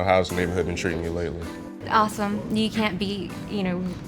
how's the neighborhood been treating you lately? Awesome. You can't beat,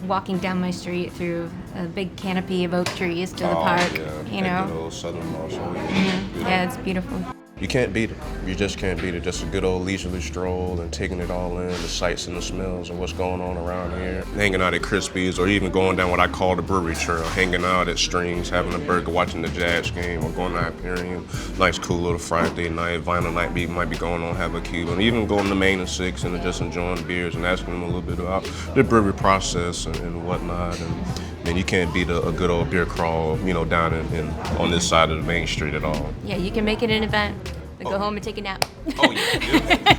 walking down my street through a big canopy of oak trees to the park. Yeah, good old Southern Marshall. Yeah, it's beautiful. You can't beat it. You just can't beat it. Just a good old leisurely stroll and taking it all in, the sights and the smells and what's going on around here. Hanging out at Crispy's or even going down what I call the brewery trail, hanging out at Strings, having a burger, watching the Jazz game, or going to Hyperion. Nice, cool little Friday night, vinyl night might be going on, have a cube, and even going to Main and Six and just enjoying beers and asking them a little bit about the brewery process and whatnot. And you can't beat a good old beer crawl, down on this side of the main street at all. Yeah, you can make it an event. Go home and take a nap. Oh, yeah.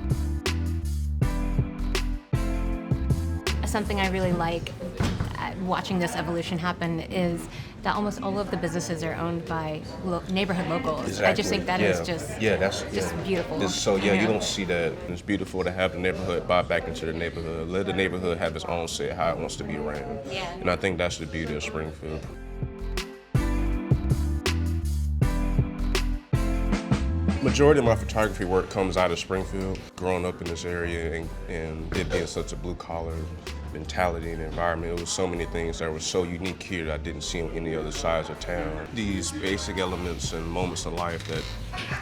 Something I really like watching this evolution happen is that almost all of the businesses are owned by neighborhood locals. Exactly. I just think that is just beautiful. You don't see that. It's beautiful to have the neighborhood buy back into the neighborhood, let the neighborhood have its own say how it wants to be ran. Yeah. And I think that's the beauty of Springfield. Majority of my photography work comes out of Springfield. Growing up in this area and it being such a blue-collar mentality and environment, it was so many things that were so unique here that I didn't see on any other sides of town. These basic elements and moments of life that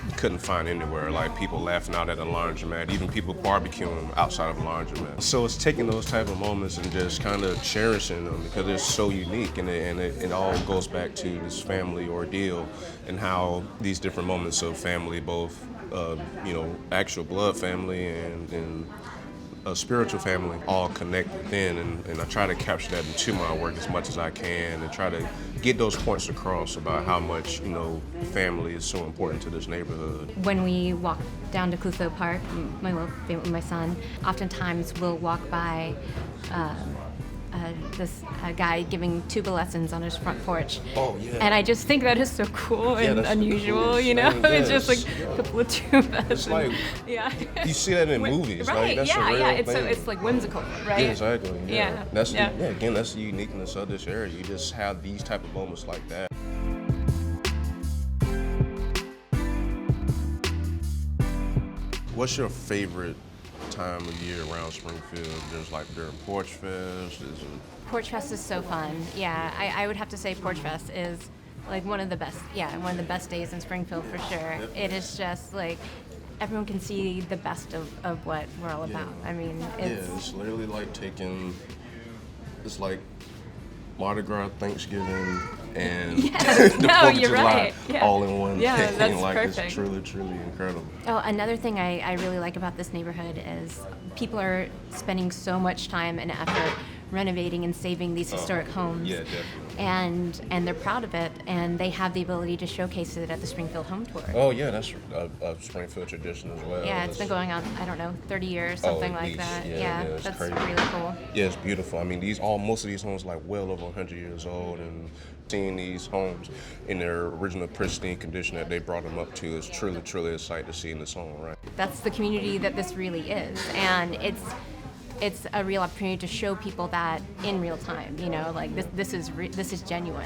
you couldn't find anywhere, like people laughing out at a laundromat, even people barbecuing outside of a laundromat. So it's taking those type of moments and just kind of cherishing them because they're so unique, and it all goes back to this family ordeal and how these different moments of family, both actual blood family and a spiritual family, all connect within, and I try to capture that into my work as much as I can and try to get those points across about how much family is so important to this neighborhood. When we walk down to Clouseau Park, my little family with my son, oftentimes we'll walk by this guy giving tuba lessons on his front porch. Oh, yeah. And I just think that is so cool and unusual, cool. It's just like a couple of tubas. It's like, you see that in movies, right? Like, that's a real it's thing. so it's like whimsical, right? Yeah, exactly. Yeah. That's yeah. The uniqueness of this area. You just have these type of moments like that. What's your favorite time of year around Springfield? There's like during Porch Fest. Porch Fest is so fun. Yeah, I would have to say Porch Fest is like one of the best days in Springfield for sure. Yep. It is just like everyone can see the best of what we're all about. I mean, it's literally like it's like Mardi Gras, Thanksgiving, and the 4th of July right. Yeah. all in one Yeah, thing. that's Like perfect. It's truly, truly incredible. Oh, another thing I really like about this neighborhood is people are spending so much time and effort renovating and saving these historic homes. Yeah, definitely. And they're proud of it, and they have the ability to showcase it at the Springfield Home Tour. Oh yeah, that's a Springfield tradition as well. Yeah, it's been going on, 30 years, something at like least. that. Yeah, that's crazy. really cool. Yeah, it's beautiful. I mean, most of these homes like well over 100 years old, and seeing these homes in their original pristine condition that they brought them up to is truly, truly a sight to see in its own right. That's the community that this really is, and it's a real opportunity to show people that in real time. Like this is genuine.